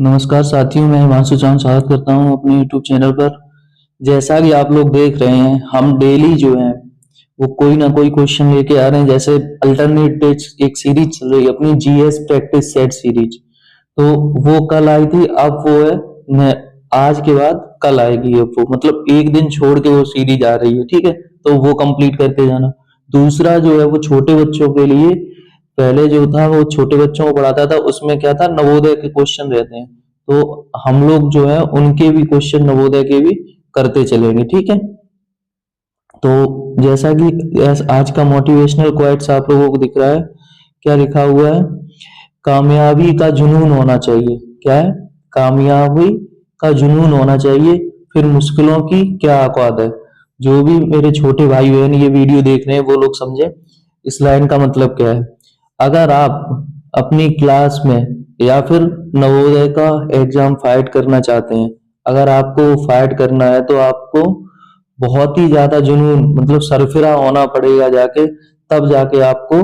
नमस्कार साथियों, मैं हिमांशु चांद स्वागत करता हूं अपने यूट्यूब चैनल पर। जैसा कि आप लोग देख रहे हैं, हम डेली जो है वो कोई ना कोई क्वेश्चन लेके आ रहे हैं। जैसे अल्टरनेट डेज एक सीरीज चल रही है अपनी जीएस प्रैक्टिस सेट सीरीज, तो वो कल आई थी, अब वो है आज के बाद कल आएगी। अब वो मतलब एक दिन छोड़ के वो सीरीज आ रही है, ठीक है। तो वो कंप्लीट करके जाना। दूसरा जो है वो छोटे बच्चों के लिए, पहले जो था वो छोटे बच्चों को पढ़ाता था, उसमें क्या था, नवोदय के क्वेश्चन रहते हैं। तो हम लोग जो है उनके भी क्वेश्चन नवोदय के भी करते चलेंगे, ठीक है। तो जैसा कि आज का मोटिवेशनल क्वाइट्स आप लोगों को दिख रहा है, क्या लिखा हुआ है? कामयाबी का जुनून होना चाहिए। क्या है? कामयाबी का जुनून होना चाहिए, फिर मुश्किलों की क्या औकात है। जो भी मेरे छोटे भाई बहन ये वीडियो देख रहे हैं वो लोग समझे इस लाइन का मतलब क्या है। अगर आप अपनी क्लास में या फिर नवोदय का एग्जाम फाइट करना चाहते हैं, अगर आपको फाइट करना है तो आपको बहुत ही ज्यादा जुनून मतलब सरफिरा होना पड़ेगा जाके, तब जाके आपको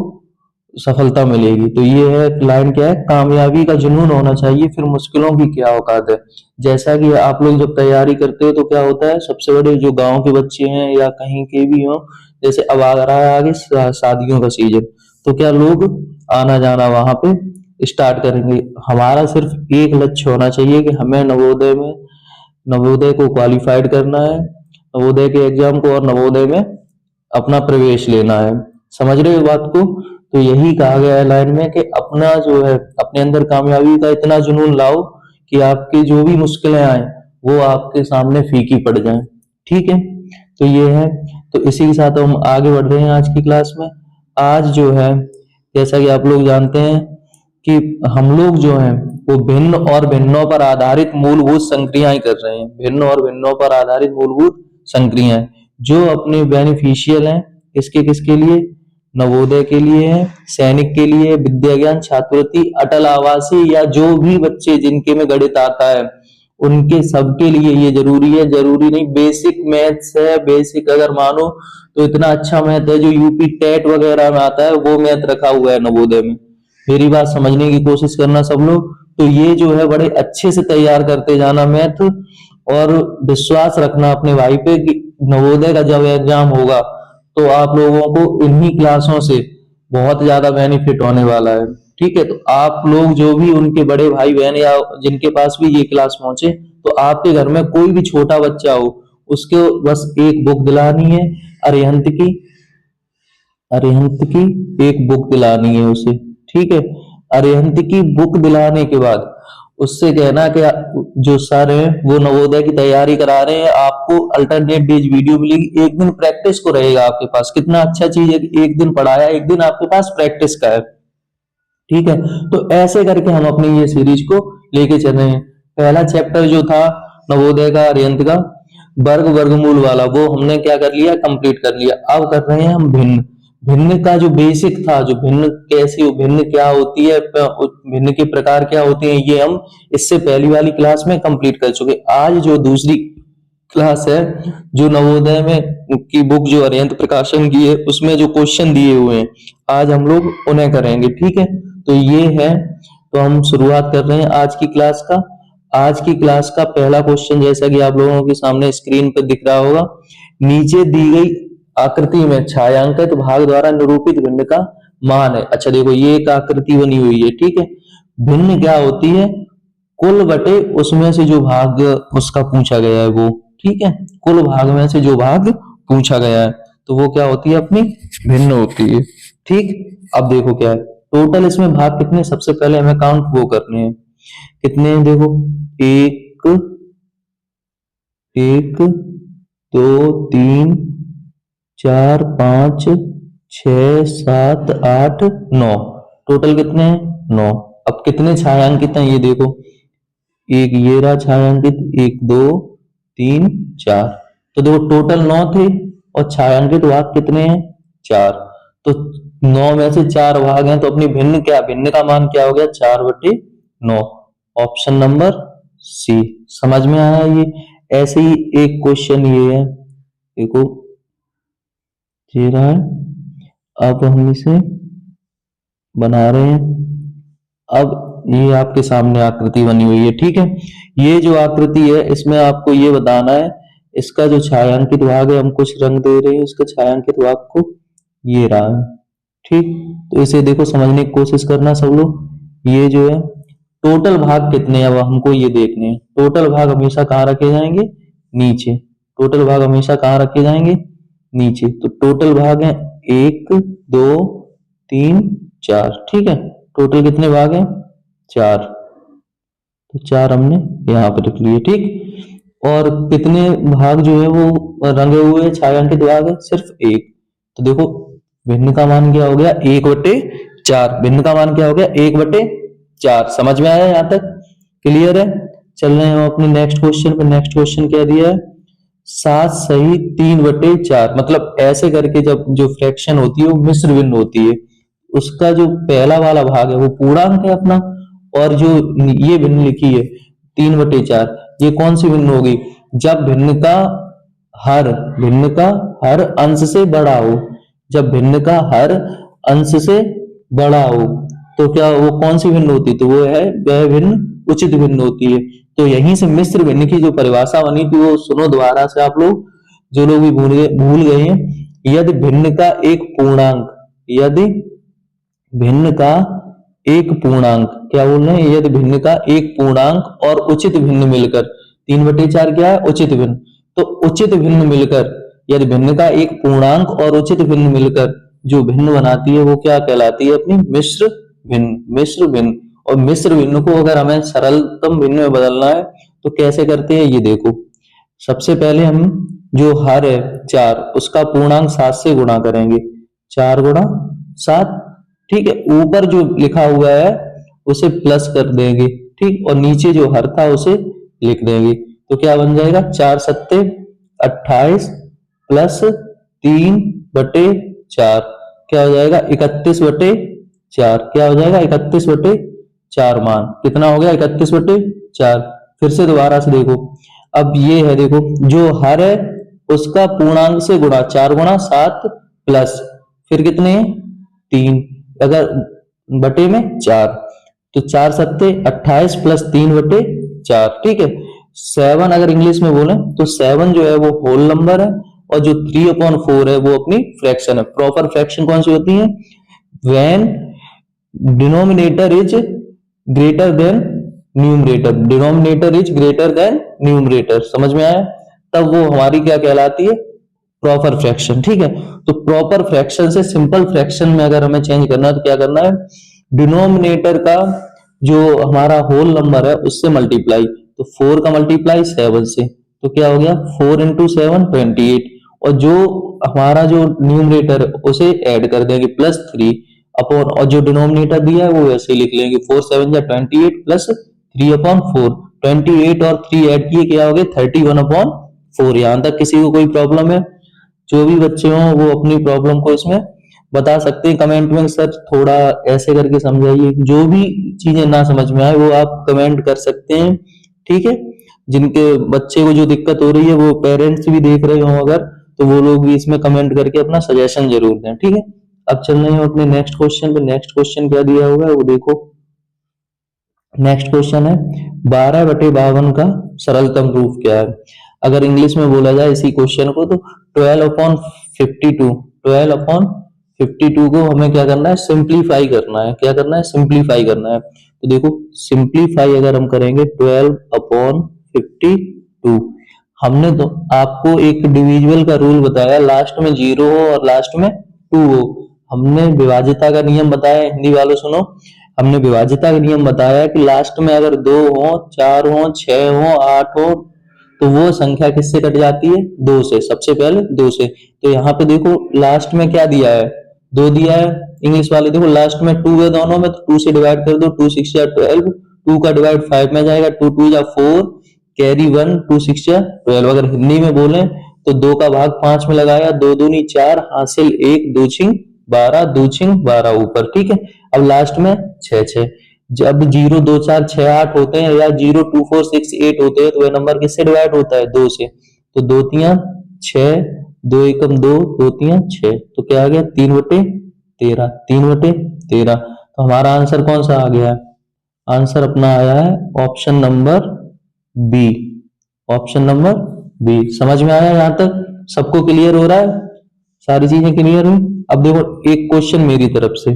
सफलता मिलेगी। तो ये है लाइन, क्या है? कामयाबी का जुनून होना चाहिए, फिर मुश्किलों की क्या औकात है। जैसा कि आप लोग जब तैयारी करते हो तो क्या होता है, सबसे बड़े जो गांव के बच्चे हैं या कहीं के भी हो, जैसे अब आ रहा है आगे शादियों का सीजन, तो क्या लोग आना जाना वहां पे स्टार्ट करेंगे। हमारा सिर्फ एक लक्ष्य होना चाहिए कि हमें नवोदय को क्वालिफाइड करना है, नवोदय के एग्जाम को, और नवोदय में अपना प्रवेश लेना है। समझ रहे हो बात को? तो यही कहा गया है लाइन में कि अपना जो है अपने अंदर कामयाबी का इतना जुनून लाओ कि आपकी जो भी मुश्किलें आए वो आपके सामने फीकी पड़ जाएं, ठीक है। तो ये है। तो इसी के साथ हम आगे बढ़ रहे हैं आज की क्लास में। आज जो है, जैसा कि आप लोग जानते हैं कि हम लोग जो हैं वो भिन्न और भिन्नों पर आधारित मूलभूत संक्रियाएं कर रहे हैं। भिन्न और भिन्नों पर आधारित मूलभूत संक्रियाएं जो अपने बेनिफिशियल हैं, किसके किसके लिए? नवोदय के लिए है, सैनिक के लिए, विद्या ज्ञान छात्रवृत्ति, अटल आवासीय, या जो भी बच्चे जिनके में गणित आता है उनके सबके लिए ये जरूरी है। जरूरी नहीं, बेसिक मैथ्स है, बेसिक अगर मानो तो इतना अच्छा मैथ है जो यूपी टेट वगैरह में आता है, वो मैथ रखा हुआ है नवोदय में। मेरी बात समझने की कोशिश करना सब लोग। तो ये जो है बड़े अच्छे से तैयार करते जाना मैथ, और विश्वास रखना अपने भाई पे कि नवोदय का जब एग्जाम होगा तो आप लोगों को इन्हीं क्लासों से बहुत ज्यादा बेनिफिट होने वाला है, ठीक है। तो आप लोग जो भी उनके बड़े भाई बहन या जिनके पास भी ये क्लास पहुंचे, तो आपके घर में कोई भी छोटा बच्चा हो, उसको बस एक बुक दिलानी है, अरिहंत की। अरिहंत की एक बुक दिलानी है उसे, ठीक है। अरिहंत की बुक दिलाने के बाद उससे कहना कि जो सर है वो नवोदय की तैयारी करा रहे हैं, आपको अल्टरनेट डेज वीडियो मिलेगी। एक दिन प्रैक्टिस को रहेगा आपके पास। कितना अच्छा चीज है कि एक दिन पढ़ाया, एक दिन आपके पास प्रैक्टिस का है, ठीक है। तो ऐसे करके हम अपनी ये सीरीज को लेके चल रहे हैं। पहला चैप्टर जो था नवोदय का अरिहंत का वर्गमूल वाला, वो हमने क्या कर लिया, कंप्लीट कर लिया। अब कर रहे हैं हम भिन्न। भिन्न का जो बेसिक था, जो भिन्न कैसी, भिन्न क्या होती है, भिन्न के प्रकार क्या होते हैं, ये हम इससे पहली वाली क्लास में कंप्लीट कर चुके। आज जो दूसरी क्लास है, जो नवोदय में की बुक जो अरिहंत प्रकाशन की है उसमें जो क्वेश्चन दिए हुए हैं, आज हम लोग उन्हें करेंगे, ठीक है। तो ये है। तो हम शुरुआत कर रहे हैं आज की क्लास का। आज की क्लास का पहला क्वेश्चन, जैसा कि आप लोगों के सामने स्क्रीन पर दिख रहा होगा, नीचे दी गई आकृति में छायांकित भाग द्वारा निरूपित भिन्न का मान है। अच्छा देखो, ये एक आकृति बनी हुई है, ठीक है। भिन्न क्या होती है? कुल बटे उसमें से जो भाग उसका पूछा गया है वो, ठीक है। कुल भाग में से जो भाग पूछा गया है तो वो क्या होती है? अपनी भिन्न होती है, ठीक। अब देखो क्या है, टोटल इसमें भाग कितने, सबसे पहले हमें काउंट वो करने हैं। कितने हैं देखो, एक, एक, दो, तीन, चार, पांच, छ, सात, आठ, नौ। टोटल कितने हैं? नौ। अब कितने छायांकित हैं ये देखो, एक ये रहा छायांकित, एक, दो, तीन, चार। तो देखो टोटल नौ थे, और छायांकित भाग कितने हैं? चार। तो नौ में से चार भाग हैं, तो अपनी भिन्न क्या, भिन्न का मान क्या हो गया? 4/9। Option number C. समझ में आया ये? ऐसे ही एक क्वेश्चन ये है, देखो ये रहा है। अब हम इसे बना रहे हैं। अब ये आपके सामने आकृति बनी हुई है, ठीक है। ये जो आकृति है इसमें आपको ये बताना है, इसका जो छायांकित भाग है हम कुछ रंग दे रहे हैं, इसका छायांकित भाग को ये रहा है, ठीक। तो इसे देखो समझने की कोशिश करना सब लोग। ये जो है टोटल भाग कितने हैं, अब हमको ये देखने हैं। टोटल भाग हमेशा कहाँ रखे जाएंगे, नीचे। टोटल भाग हमेशा कहाँ रखे जाएंगे, नीचे। तो टोटल भाग है 1 2 3 4, ठीक है। टोटल कितने भाग हैं, 4। तो 4 हमने यहाँ पर रख लिए, ठीक। और कितने भाग जो है वो रंगे हुए छायांकित भाग है, सिर्फ 1। तो देखो भिन्न का मान क्या हो गया, 1/4। भिन्न का मान क्या हो गया, 1/4। समझ में आया यहाँ तक, क्लियर है। चल रहे हैं हम अपने नेक्स्ट क्वेश्चन पे। नेक्स्ट क्वेश्चन क्या दिया है, 7 सही 3/4। मतलब ऐसे करके जब जो फ्रैक्शन होती है वो मिश्र भिन्न होती है, उसका जो पहला वाला भाग है वो पूर्णांक है अपना, और जो ये भिन्न लिखी है 3/4, ये कौन सी भिन्न होगी, जब भिन्न का हर अंश से बड़ा हो। जब भिन्न का हर अंश से बड़ा हो तो क्या वो कौन सी भिन्न होती, तो वो है वह भिन्न उचित भिन्न होती है। तो यहीं से मिश्र भिन्न की जो परिभाषा बनी थी वो सुनो दोबारा से आप लोग, जो लोग भी भूल गए हैं। यदि भिन्न का एक पूर्णांक, यदि भिन्न का एक पूर्णांक, क्या बोल रहे हैं, यदि भिन्न का एक पूर्णांक और उचित भिन्न मिलकर, 3/4 क्या है, उचित भिन्न। तो उचित भिन्न मिलकर, यदि भिन्न का एक पूर्णांक और उचित भिन्न मिलकर जो भिन्न बनाती है वो क्या कहलाती है, अपनी मिश्र भिन्न। मिश्र भिन्न। और मिश्र भिन्न को अगर हमें सरलतम भिन्न में बदलना है तो कैसे करते हैं, ये देखो। सबसे पहले हम जो हर है 4, उसका पूर्णांक 7 से गुणा करेंगे, 4 गुणा 7, ठीक है। ऊपर जो लिखा हुआ है उसे प्लस कर देंगे, ठीक। और नीचे जो हर था उसे लिख देंगे। तो क्या बन जाएगा, 4 सत्ते 28 प्लस 3/4 क्या हो जाएगा, 31/4। क्या हो जाएगा, 31/4। मान कितना हो गया, 31/4। फिर से दोबारा से देखो, अब ये है, देखो जो हर है उसका पूर्णांक से गुणा, 4 गुणा 7 प्लस फिर कितने 3, अगर बटे में 4, तो 4 सत्ते 28 प्लस 3/4, ठीक है। 7 अगर इंग्लिश में बोले तो 7 जो है वो होल नंबर है, और जो 3/4 है वो अपनी फ्रैक्शन है। प्रॉपर फ्रैक्शन कौन सी होती है, when denominator is greater than numerator. Denominator is greater than numerator, समझ में आया, तब वो हमारी क्या कहलाती है, प्रॉपर फ्रैक्शन, ठीक है। तो प्रॉपर फ्रैक्शन से सिंपल फ्रैक्शन में अगर हमें चेंज करना है तो क्या करना है, डिनोमिनेटर का जो हमारा होल नंबर है उससे मल्टीप्लाई। तो 4 का मल्टीप्लाई 7 से, तो क्या हो गया 4 × 7 28, और जो हमारा जो न्यूमरेटर है उसे ऐड कर देंगे +3 अपॉन, और जो डिनोमिनेटर दिया है वो वैसे ही लिख लेंगे 4 7 जा 28 प्लस 3/4। 28 और 3 ऐड किए क्या हो गए 31/4। यहां तक किसी को कोई प्रॉब्लम है, जो भी बच्चे हों वो अपनी प्रॉब्लम को इसमें बता सकते हैं कमेंट में, सर थोड़ा ऐसे करके समझाइए। जो भी चीजें ना समझ में आए वो आप कमेंट कर सकते हैं, ठीक है। जिनके बच्चे को जो दिक्कत हो रही है वो पेरेंट्स भी देख रहे हो अगर, तो वो लोग भी इसमें कमेंट करके अपना सजेशन जरूर दें, ठीक है। अब चल रहे हैं अपने नेक्स्ट क्वेश्चन पे। नेक्स्ट क्वेश्चन क्या दिया हुआ है वो देखो। नेक्स्ट क्वेश्चन है 12/52 का सरलतम रूप क्या है। अगर इंग्लिश में बोला जाए इसी क्वेश्चन को तो 12/52, 12/52 को हमें क्या करना है, सिंप्लीफाई करना है। क्या करना है, सिंप्लीफाई करना है। तो देखो सिंप्लीफाई अगर हम करेंगे 12/52, हमने तो आपको एक डिविजिबल का रूल बताया, लास्ट में 0 हो और लास्ट में 2 हो। हमने विभाज्यता का नियम बताया, हिंदी वालों सुनो, हमने विभाज्यता का नियम बताया कि लास्ट में अगर 2 हो 4 हो 6 हो 8 हो तो वो संख्या किससे कट जाती है, 2 से। सबसे पहले 2 से। तो यहाँ पे देखो लास्ट में क्या दिया है, 2 दिया है। इंग्लिश वाले देखो लास्ट में 2 है दोनों में, तो 2 से डिवाइड कर दो, 2 6 12, 2 का डिवाइड 5 में जाएगा, 2 2 4 कैरी 1, 2 6 12। अगर हिंदी में बोले तो 2 का भाग 5 में लगाया, 2 दूनी 4 हासिल 1, 2 छिंग 12, 2 छिंग 12 ऊपर, ठीक है। अब लास्ट में 6 6, जब 0 2 4 6 8 होते हैं या 0 2 4 6 8 होते हैं तो वह नंबर किससे डिवाइड होता है, 2 से। तो 2 तियां 6, 2 एकम 2, 2 तियां 6, तो क्या आ गया 3/13, 3/13। तो हमारा आंसर कौन सा आ गया है, आंसर अपना आया है option number B. Option number B. समझ में आया यहां तक? सबको क्लियर हो रहा है? सारी चीजें क्लियर हुई? अब देखो एक क्वेश्चन मेरी तरफ से,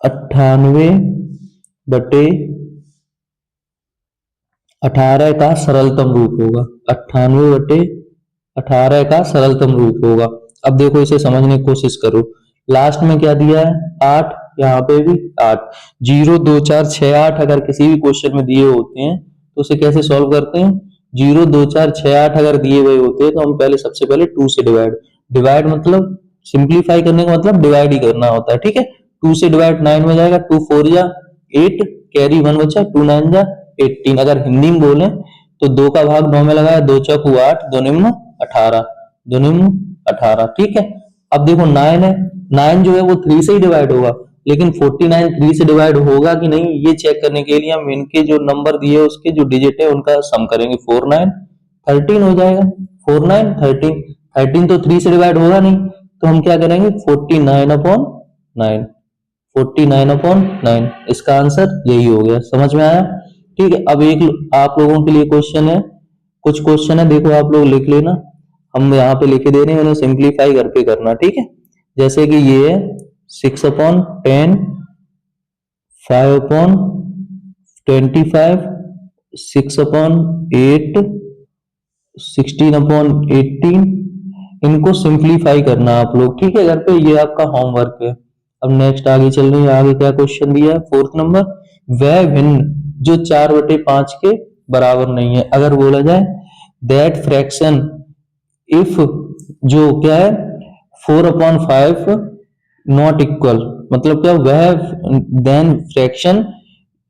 98/18 का सरलतम रूप होगा। 98/18 का सरलतम रूप होगा। अब देखो इसे समझने की कोशिश करो। लास्ट में क्या दिया है? 8, यहाँ पे भी 8। 0 2 4 6 8 अगर किसी भी क्वेश्चन में दिए होते हैं तो उसे कैसे सॉल्व करते हैं? 0 2 4 6 8 अगर दिए हुए होते हैं तो हम पहले सबसे पहले 2 से डिवाइड मतलब सिंप्लीफाई करने का मतलब डिवाइड ही करना होता है, ठीक है। 2 से डिवाइड 9 में जाएगा, 2 4 जा 8, कैरी 1 बचा, 2 9 जा 18। अगर हिंदी में बोले तो 2 का भाग 9 में लगाया, 2 चौक 8, 2 निम्न 18, 2 निम्न 18, ठीक है। अब देखो 9 है, 9 जो है वो 3 से ही डिवाइड होगा, लेकिन 49 3 से डिवाइड होगा कि नहीं ये चेक करने के लिए हम इनके जो नंबर दिए उसके जो डिजिट है उनका सम करेंगे। 4 9 13 हो जाएगा। 4 9 13, 13 तो 3 से डिवाइड होगा नहीं, तो हम क्या करेंगे? 49/9, 49/9। इसका आंसर यही हो गया। समझ में आया? ठीक है। अब एक आप लोगों के लिए क्वेश्चन है, कुछ क्वेश्चन है, देखो आप लोग लिख लेना। हम यहाँ पे लिखे दे रहे हैं, उन्हें सिंप्लीफाई करके करना, ठीक है। जैसे कि ये है 6/10, 5/25, 6/8, 16/18। इनको सिंप्लीफाई करना आप लोग, ठीक है, घर पे। ये आपका होमवर्क है। अब नेक्स्ट आगे चल रही है। आगे क्या क्वेश्चन दिया है? 4th नंबर, वह भिन्न जो 4/5 के बराबर नहीं है। अगर बोला जाए दैट फ्रैक्शन इफ जो क्या है 4/5 नॉट इक्वल, मतलब क्या? वह देन फ्रैक्शन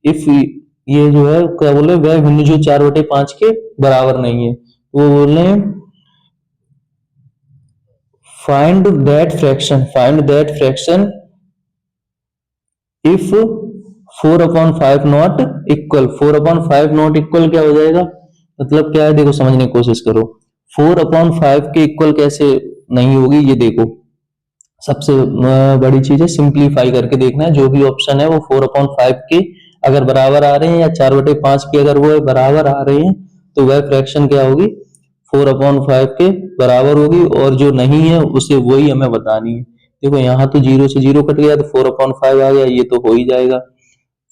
इफ, ये जो है क्या बोले? वह भिन्न जो 4/5 के बराबर नहीं है। वो बोल रहे हैं find that fraction if 4/5 not equal. 4/5 not equal क्या हो जाएगा? मतलब क्या है? देखो समझने की कोशिश करो। 4/5 के इक्वल कैसे नहीं होगी? ये देखो, सबसे बड़ी चीज है सिंप्लीफाई करके देखना है। जो भी ऑप्शन है वो 4/5 के अगर बराबर आ रहे हैं या 4/5 के अगर वो बराबर आ रहे हैं तो वह फ्रैक्शन क्या होगी? 4/5 के बराबर होगी, और जो नहीं है उसे वही हमें बतानी है। देखो यहाँ तो 0 से 0 कट गया तो 4/5 आ गया, ये तो हो ही जाएगा।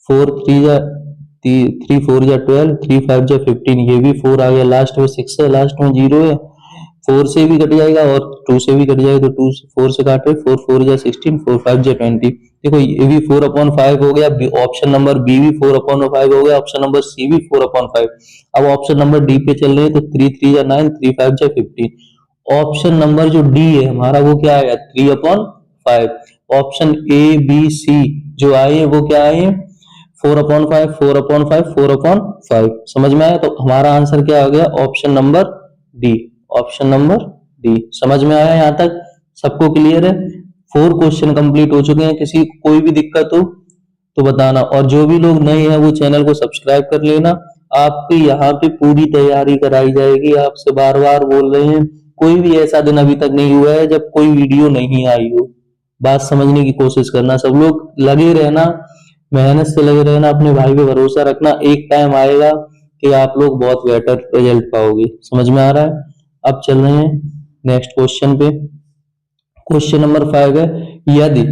4 3 जा 3 4 जा 12, 3 5 जा 15, ये भी 4 आ गया। लास्ट में 6 है, लास्ट में 0 है। 4 से भी कट जाएगा और 2 से भी कट जाएगा, तो 2 से 4 से काटे, 4 4 जा 16, 4 5 जा 20। देखो ये भी 4/5 हो गया। ऑप्शन नंबर बी भी 4/5 हो गया, ऑप्शन नंबर सी भी 4/5। अब ऑप्शन नंबर डी पे चल रहे हैं, तो 3 3 जा 9, 3 5 जा 15। ऑप्शन नंबर जो डी है हमारा वो क्या आया? 3/5। ऑप्शन ए बी सी जो आए हैं वो क्या आए हैं? 4/5, 4/5, 4/5। समझ में आया? तो हमारा आंसर क्या हो गया? Option number D. Option number D. समझ में आया यहाँ तक? सबको क्लियर है? 4 क्वेश्चन कंप्लीट हो चुके हैं। किसी को कोई भी दिक्कत हो तो बताना, और जो भी लोग नए हैं वो चैनल को सब्सक्राइब कर लेना। आपकी यहाँ पे पूरी तैयारी कराई जाएगी। आपसे बार बार बोल रहे हैं, कोई भी ऐसा दिन अभी तक नहीं हुआ है जब कोई वीडियो नहीं आई हो। बात समझने की कोशिश करना, सब लोग लगे रहना, मेहनत से लगे रहना, अपने भाई पे भरोसा रखना। एक टाइम आएगा कि आप लोग बहुत बेटर रिजल्ट पाओगे। समझ में आ रहा है? अब चल रहे हैं नेक्स्ट क्वेश्चन पे। क्वेश्चन नंबर 5 है, यदि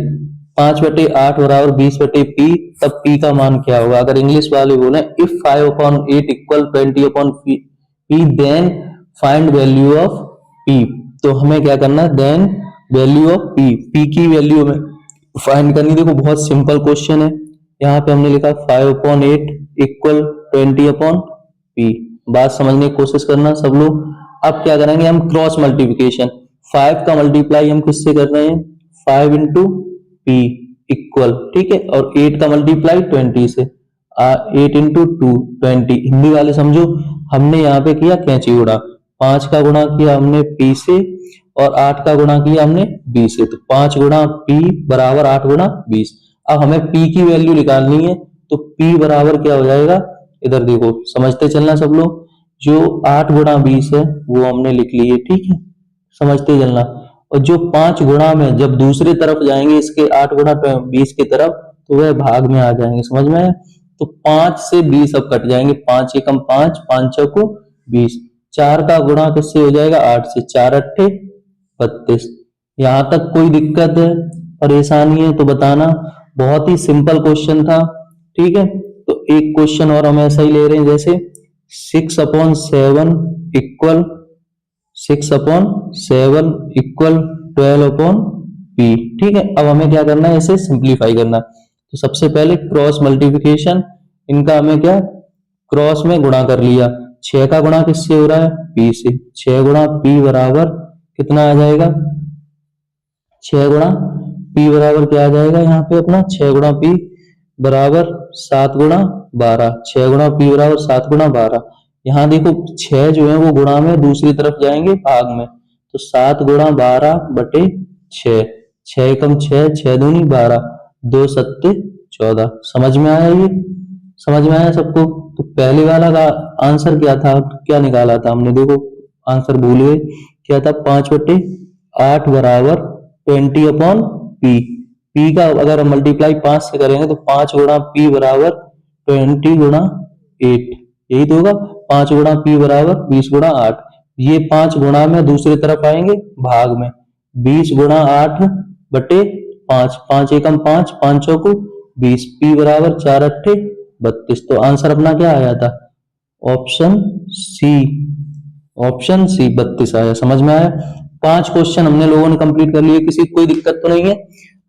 5/8 बराबर 20/p, तब p का मान क्या होगा? अगर इंग्लिश वाले बोले if 5/8 equal 20/p, then find value of p। तो हमें क्या करना है? देन वैल्यू ऑफ p की वैल्यू हमें फाइंड करनी। देखो बहुत सिंपल क्वेश्चन है। यहाँ पे हमने लिखा 5/8 इक्वल 20/p। बात समझने की कोशिश करना सब लोग। अब क्या करेंगे? हम क्रॉस मल्टीप्लिकेशन, 5 का मल्टीप्लाई हम किससे कर रहे हैं? 5 इंटू पी इक्वल, ठीक है, और 8 का मल्टीप्लाई 20 से, 8 इंटू 2 20। हिंदी वाले समझो, हमने यहाँ पे किया कैंची गुणा। 5 का गुणा किया हमने पी से, और 8 का गुणा किया हमने बी से, तो 5 गुणा पी बराबर 8 गुणा 20। अब हमें पी की वैल्यू निकालनी है, तो पी बराबर क्या हो जाएगा? इधर देखो, समझते चलना सब लोग। जो 8 गुणा 20 है वो हमने लिख ली है, ठीक है, समझते चलना। और जो 5 गुणा में जब दूसरी तरफ जाएंगे इसके 8 गुणा 20 की तरफ, तो वह भाग में आ जाएंगे। समझ में आया? तो 5 से 20 अब कट जाएंगे। 5 एकम 5, 5 चौको 20। 4 का गुणा किससे हो जाएगा? 8 से। 4 अट्ठे 32। यहां तक कोई दिक्कत है, परेशानी है तो बताना। बहुत ही सिंपल क्वेश्चन था। ठीक है, तो एक क्वेश्चन और हम ऐसा ही ले रहे हैं, जैसे 6/7 इक्वल 6/7 इक्वल 12/p। ठीक है, अब हमें क्या करना है? इसे सिंप्लीफाई करना। तो सबसे पहले क्रॉस मल्टीप्लिकेशन, इनका हमें क्या क्रॉस में गुणा कर लिया। 6 का गुणा किससे हो रहा है? p से। 6 गुणा p बराबर कितना आ जाएगा? 6 गुणा p बराबर क्या आ जाएगा यहाँ पे अपना? 6 गुणा p बराबर 7 गुणा 12। 6 गुणा p बराबर 7 गुणा 12। यहाँ देखो 6 जो है वो गुणा में दूसरी तरफ जाएंगे भाग में, तो 7 गुणा 12 बटे 6। 6 एकम 6, 6 दूनी 12, 2 सत्ते 14। समझ में आया? ये समझ में आया सबको? तो पहले वाला का आंसर क्या था? क्या निकाला था हमने? देखो आंसर भूल गए, क्या था? 5/8 बराबर 20/p। p का अगर हम मल्टीप्लाई 5 से करेंगे तो 5 गुणा p बराबर 20 गुणा 8, यही तो होगा। 5 गुणा p बराबर 20 गुणा 8। ये 5 गुणा में दूसरी तरफ आएंगे भाग में, 20 गुणा 8 बटे 5। 5 एकम 5, 5 चौको 20। p बराबर 4 अट्ठे 32। तो आंसर अपना क्या आया था? Option C. ऑप्शन सी 32 आया। समझ में आया? 5 क्वेश्चन हमने लोगों ने कंप्लीट कर लिए, किसी कोई दिक्कत तो नहीं है।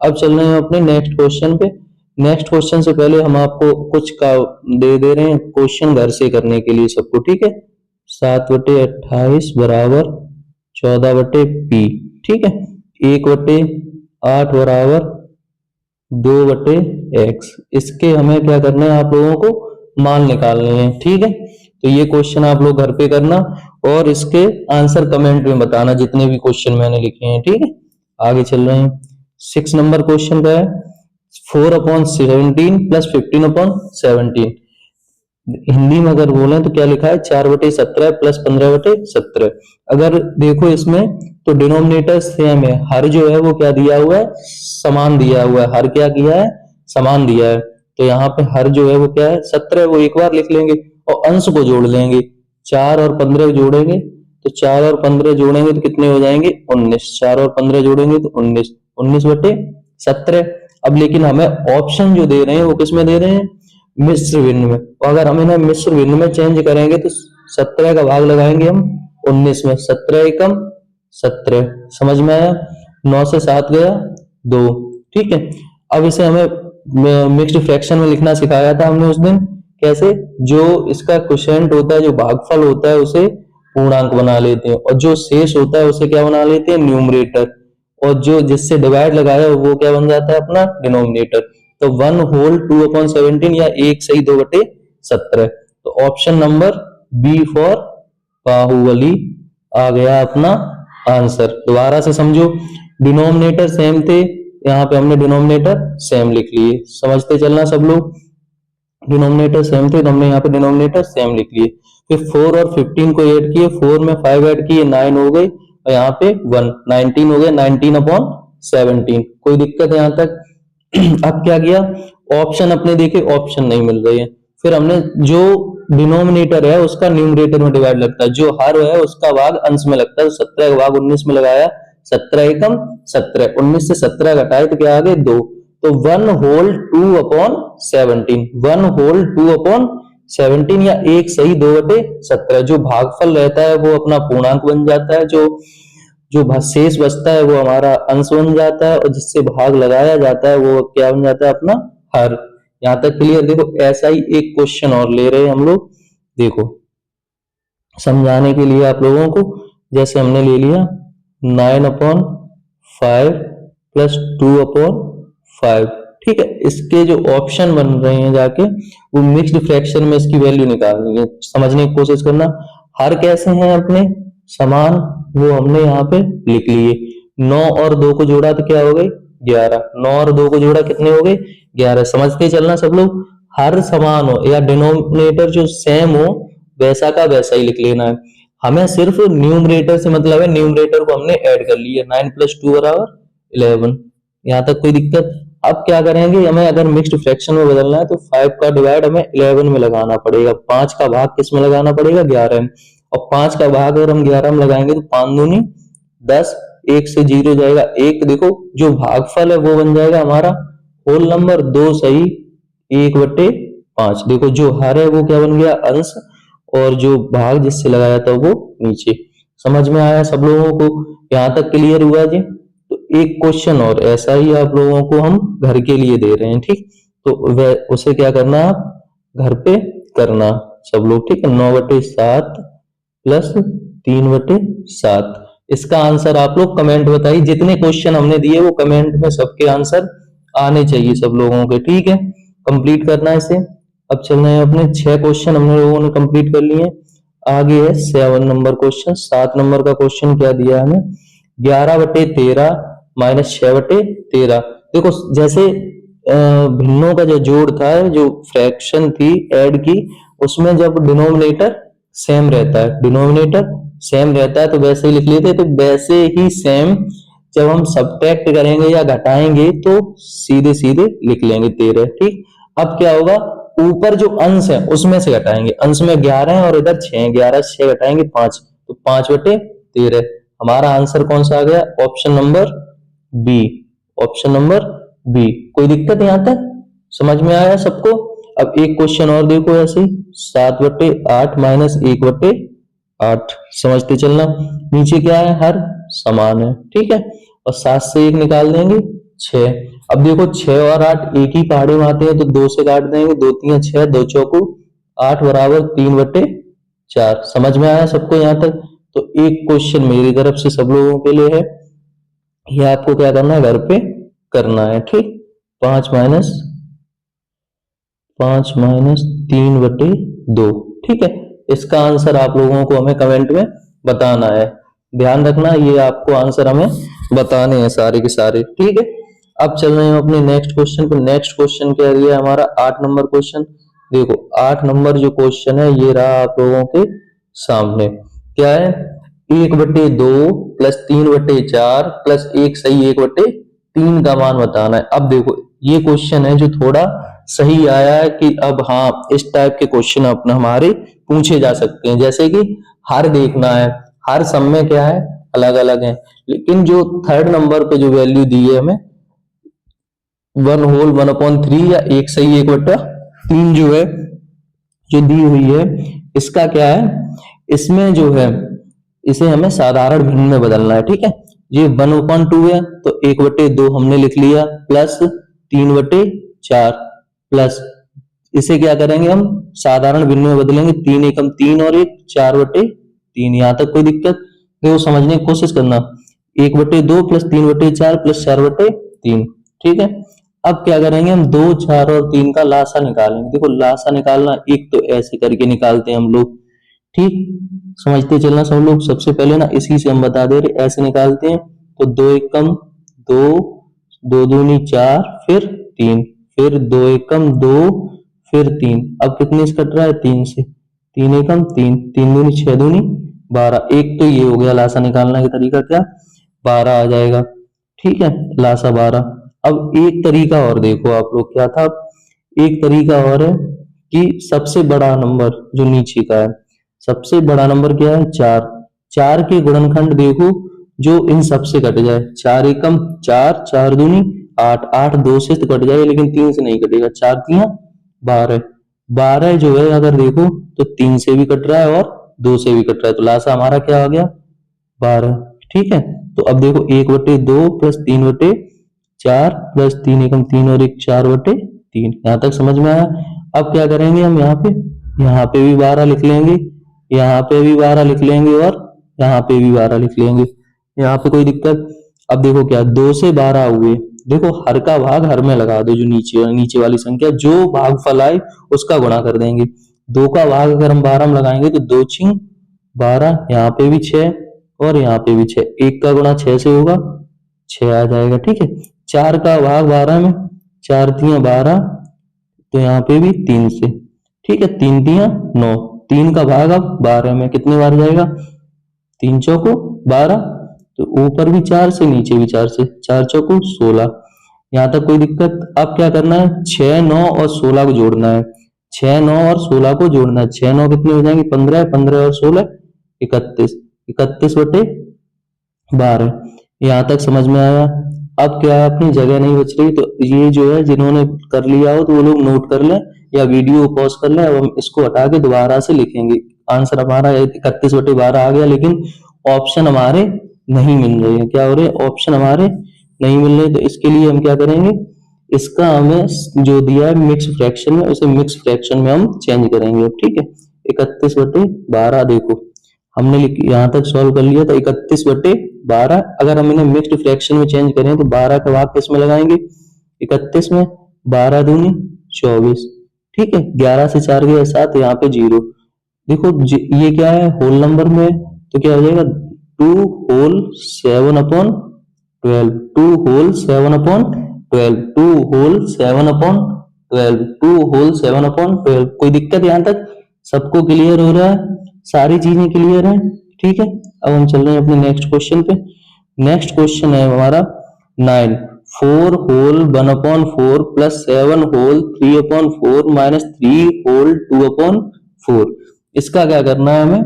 अब चल रहे हैं अपने नेक्स्ट क्वेश्चन पे। नेक्स्ट क्वेश्चन से पहले हम आपको कुछ का दे रहे हैं क्वेश्चन घर से करने के लिए सबको। ठीक है, 7/28 बराबर 14/p। ठीक है, 1/8 बराबर 2/x। इसके हमें क्या करना है? आप लोगों को मान निकालने हैं। ठीक है, तो ये क्वेश्चन आप लोग घर पे करना और इसके आंसर कमेंट में बताना, जितने भी क्वेश्चन मैंने लिखे हैं। ठीक है, आगे चल रहे हैं। 6 नंबर क्वेश्चन का है 4/17 प्लस 15/17। हिंदी में अगर बोले तो क्या लिखा है? 4/17 प्लस 15/17। अगर देखो इसमें तो डिनोमिनेटर सेम है, हर जो है वो क्या दिया हुआ है? समान दिया हुआ है। हर क्या किया है? समान दिया है। तो यहाँ पे हर जो है वो क्या है? 17, वो एक बार लिख लेंगे और अंश को जोड़ लेंगे। 4 और 15 जोड़ेंगे तो 4 और 15 जोड़ेंगे तो कितने हो जाएंगे? 19। 4 और 15 जोड़ेंगे तो 19। 19/17। अब लेकिन हमें ऑप्शन जो दे रहे हैं वो किस में दे रहे हैं? मिश्र भिन्न में। और अगर हम इन्हें मिश्र भिन्न में चेंज करेंगे तो 17 का भाग लगाएंगे हम 19 में। 17 एकम 17। समझ में आया? 9 से 7 गया 2। ठीक है, अब इसे हमें मिक्स्ड फ्रैक्शन में लिखना सिखाया था हमने उस दिन। कैसे? जो इसका क्वोशिएंट होता है, जो भागफल होता है, उसे पूर्णांक बना लेते हैं और जो शेष होता है उसे क्या बना लेते हैं? न्यूमरेटर। और जो जिससे डिवाइड लगाया वो क्या बन जाता है? अपना डिनोमिनेटर। तो 1/2/17 या 1/2/17। तो option number B for Baahubali आ गया अपना आंसर। दोबारा से समझो, डिनोमिनेटर सेम थे, यहाँ पे हमने डिनोमिनेटर सेम लिख लिए। समझते चलना सब लोग, डिनोमिनेटर सेम थे तो हमने यहाँ पे डिनोमिनेटर सेम लिख लिए। फिर 4 और 15 को ऐड किए, 4 में 5 ऐड किए 9 हो गई और यहाँ पे 1 19 हो गए। 19/17। कोई दिक्कत है यहाँ तक? अब क्या किया? ऑप्शन अपने देखे, ऑप्शन नहीं मिल रहे हैं। फिर हमने जो डिनोमिनेटर है उसका न्यूमरेटर में डिवाइड लगता है, जो हर है उसका भाग अंश में लगता है। तो 17 का भाग 19 में लगाया। 17 एकम 17। 19 से 17 घटाए तो क्या आ गए? 2। तो 1/2/17। 1/2/17 या 1/2/17। जो भागफल रहता है वो अपना पूर्णांक बन जाता है, जो जो शेष बचता है वो हमारा अंश बन जाता है और जिससे भाग लगाया जाता है वो क्या बन जाता है? अपना हर। यहां तक क्लियर? देखो ऐसा ही एक क्वेश्चन और ले रहे हैं हम लोग, देखो समझाने के लिए आप लोगों को। जैसे हमने ले लिया 9/5 प्लस 2/5। ठीक है, इसके जो ऑप्शन बन रहे हैं जाके वो मिक्स्ड फ्रैक्शन में इसकी वैल्यू निकालनी है। समझने की कोशिश करना। हर कैसे हैं अपने? समान, वो हमने यहाँ पे लिख लिए। 9 और 2 को जोड़ा तो क्या हो गई? 11। 9 और 2 को जोड़ा कितने हो गए? 11। समझते चलना सब लोग। हर समान हो या डिनोमिनेटर जो सेम हो वैसा का वैसा ही लिख लेना है। हमें सिर्फ न्यूमरेटर से मतलब है, न्यूमरेटर को हमने ऐड कर लिया। 9 + 2 = 11। यहाँ तक कोई दिक्कत? अब क्या करेंगे, हमें अगर मिक्स्ड फ्रैक्शन में बदलना है तो 5 का डिवाइड हमें 11 में लगाना पड़ेगा, 5 का भाग किस में लगाना पड़ेगा, 11 में। और 5 का भाग अगर हम 11 में लगाएंगे तो 5 दूनी 10, 1 से 0 जाएगा 1। देखो जो भागफल है वो बन जाएगा हमारा होल नंबर 2 सही 1/5। देखो जो हर है वो क्या बन गया, अंश, और जो भाग जिससे लगाया था वो नीचे। समझ में आया सब लोगों को, यहाँ तक क्लियर हुआ जी। तो एक क्वेश्चन और ऐसा ही आप लोगों को हम घर के लिए दे रहे हैं, ठीक। तो वह उसे क्या करना, आप घर पे करना सब लोग, ठीक है। 9/7 प्लस 3/7। इसका आंसर आप लोग कमेंट बताइए, जितने क्वेश्चन हमने दिए वो कमेंट में सबके आंसर आने चाहिए सब लोगों के, ठीक है। कंप्लीट करना है इसे। अब चल रहे हैं अपने 6 क्वेश्चन हमने लोगों ने कंप्लीट कर लिए। आगे है 7 नंबर क्वेश्चन। 7 नंबर का क्वेश्चन क्या दिया है हमें, 11/13 माइनस 6/13। देखो जैसे भिन्नों का जो जोड़ था, जो फ्रैक्शन थी ऐड की, उसमें जब डिनोमिनेटर सेम रहता है, डिनोमिनेटर सेम रहता है तो वैसे ही लिख लेते, तो वैसे ही सेम जब हम सब्ट्रैक्ट करेंगे या घटाएंगे तो सीधे सीधे लिख लेंगे 13, ठीक। अब क्या होगा, ऊपर जो अंश है उसमें से घटाएंगे, अंश में 11 है और इधर 6 है, 11 से 6 घटाएंगे 5, तो 5/13। हमारा आंसर कौन सा आ गया, option number B, option number B. कोई दिक्कत यहाँ तक, समझ में आया सबको। अब एक क्वेश्चन और देखो ऐसे ही, 7/8 माइनस 1/8, समझते चलना। नीचे क्या है, हर समान है, ठीक है। और 7 से 1 निकाल देंगे 6। अब देखो 6 और 8 एक ही पहाड़ी में आते हैं तो 2 से काट देंगे, 2 3 6, 2 चौको 8 बराबर 3/4। समझ में आया सबको यहाँ तक। तो एक क्वेश्चन मेरी तरफ से सब लोगों के लिए है, ये आपको क्या करना है, घर पे करना है, ठीक। 5 - 3/2, ठीक है। इसका आंसर आप लोगों को हमें कमेंट में बताना है, ध्यान रखना ये आपको आंसर हमें बताने हैं सारे के सारे, ठीक है। अब चल रहे हैं अपने नेक्स्ट क्वेश्चन पे। नेक्स्ट क्वेश्चन क्या है हमारा, 8 नंबर क्वेश्चन। देखो 8 नंबर जो क्वेश्चन है ये रहा आप लोगों के सामने। क्या है, 1/2 प्लस 3/4 प्लस 1 सही 1/3 का मान बताना है। अब देखो ये क्वेश्चन है जो थोड़ा सही आया है कि अब हाँ इस टाइप के क्वेश्चन अपने हमारे पूछे जा सकते हैं, जैसे कि हर देखना है, हर सब में क्या है अलग अलग है, लेकिन जो थर्ड नंबर पे जो वैल्यू दी है हमें 1/3 या 1 सही 1/3 जो है जो दी हुई है, इसका क्या है, इसमें जो है इसे हमें साधारण भिन्न में बदलना है, ठीक है। ये 1/2 है तो 1/2 हमने लिख लिया, प्लस 3/4 प्लस इसे क्या करेंगे हम साधारण भिन्न में बदलेंगे, 3 एकम 3 और 1 4/3। यहाँ तक कोई दिक्कत देखो समझने की कोशिश करना, 1/2 प्लस 3/4 प्लस 4/3, ठीक है। अब क्या करेंगे हम 2 4 और 3 का लासा निकालेंगे। देखो लासा निकालना एक तो ऐसे करके निकालते हैं हम लोग, ठीक। समझते चलना सब लोग, सबसे पहले ना इसी से हम बता दे रहे ऐसे निकालते हैं, तो 2 एकम 2, 2 दूनी 4, फिर 3, फिर 2 एकम 2, फिर 3। अब कितने से कट रहा है, 3 से, 3 एकम 3, 3 दूनी 6 दूनी 12। एक तो ये हो गया लासा निकालने का तरीका, क्या 12 आ जाएगा, ठीक है, लासा 12। अब एक तरीका और देखो आप लोग, क्या था, एक तरीका और है कि सबसे बड़ा नंबर जो नीचे का है, सबसे बड़ा नंबर क्या है 4, 4 के गुणनखंड देखो जो इन सबसे कट जाए, 4 एकम 4, 4 दूनी 8, 8 2 से तो कट जाएगा लेकिन 3 से नहीं कटेगा, 4 3 12, 12 जो है अगर देखो तो 3 से भी कट रहा है और 2 से भी कट रहा है, तो लासा हमारा क्या आ गया 12, ठीक है। तो अब देखो 1/2 प्लस 3/4 प्लस 3 एकम 3 और 1 4/3। यहाँ तक समझ में आया। अब क्या करेंगे हम यहाँ पे भी 12 लिख लेंगे, यहाँ पे भी 12 लिख लेंगे और यहाँ पे भी 12 लिख लेंगे, यहाँ पे कोई दिक्कत। अब देखो क्या 2 से 12 हुए, देखो हर का भाग हर में लगा दो, जो नीचे वाली संख्या जो भागफल आए उसका गुणा कर देंगे। 2 का भाग अगर हम 12 में लगाएंगे तो 2 6 12, यहाँ पे भी 6 और यहाँ पे भी 6, 1 का गुणा 6 से होगा 6 आ जाएगा, ठीक है। 4 का भाग 12 में, 4 3 12, तो यहाँ पे भी 3 से, ठीक है, 3 3 9, 3 का भाग अब 12 में कितने बार जाएगा, 3 चौको 12, तो ऊपर भी 4 से नीचे भी 4 से, 4 चौको 16, यहाँ तक कोई दिक्कत? अब क्या करना है, 6, 9 और 16 को जोड़ना है। 6, 9 और 16 को जोड़ना है। 6, 9 कितने हो जाएंगे? 15, 15 और 16 31, 31/12। यहाँ तक समझ में आया? अब क्या है, अपनी जगह नहीं बच रही, तो ये जो है जिन्होंने कर लिया हो तो वो लोग नोट कर लें या वीडियो पॉज कर लें। अब हम इसको हटा के दोबारा से लिखेंगे। आंसर हमारा 31/12 आ गया, लेकिन ऑप्शन हमारे नहीं मिल रहे हैं। क्या हो रहे हैं? ऑप्शन हमारे नहीं मिल रहे। तो इसके लिए हम क्या करेंगे, इसका हमें जो दिया है मिक्स फ्रैक्शन में, उसे मिक्स फ्रैक्शन में हम चेंज करेंगे अब, ठीक है। 31/12 देखो हमने यहाँ तक सॉल्व कर लिया। तो 31/12 अगर हम इन्हें मिक्स्ड फ्रैक्शन में चेंज करें तो 12 का भाग किस में लगाएंगे? 31 में। 12 दूनी 24, ठीक है। 11 से 4 गया 7, यहाँ पे 0। देखो ये क्या है, होल नंबर में, तो क्या हो जाएगा 2 होल 7/12, 2 होल 7/12, 2 होल 7/12, 2 होल 7/12। कोई दिक्कत यहाँ तक? सबको क्लियर हो रहा है? सारी चीजें क्लियर है, ठीक है। अब हम चल रहे हैं अपने नेक्स्ट क्वेश्चन पे। नेक्स्ट क्वेश्चन है हमारा 9, 4 whole 1/4 plus 7 whole 3/4 minus 3 whole 2/4। इसका क्या करना है, हमें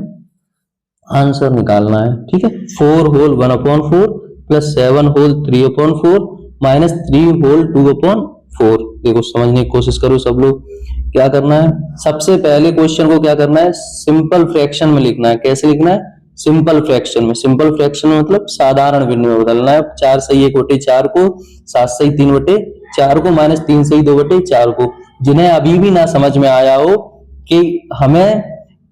आंसर निकालना है, ठीक है। 4 whole 1/4 plus 7 whole 3/4 minus 3 whole 2/4। देखो समझने की कोशिश करो सब लोग। क्या करना है, सबसे पहले क्वेश्चन को क्या करना है, सिंपल फ्रैक्शन में लिखना है। कैसे लिखना है? सिंपल फ्रैक्शन में। सिंपल फ्रैक्शन में मतलब साधारण भिन्न में बदलना है। 4 सही 1/4 को, 7 सही 3/4 को, माइनस 3 सही 2/4 को। जिन्हें अभी भी ना समझ में आया हो कि हमें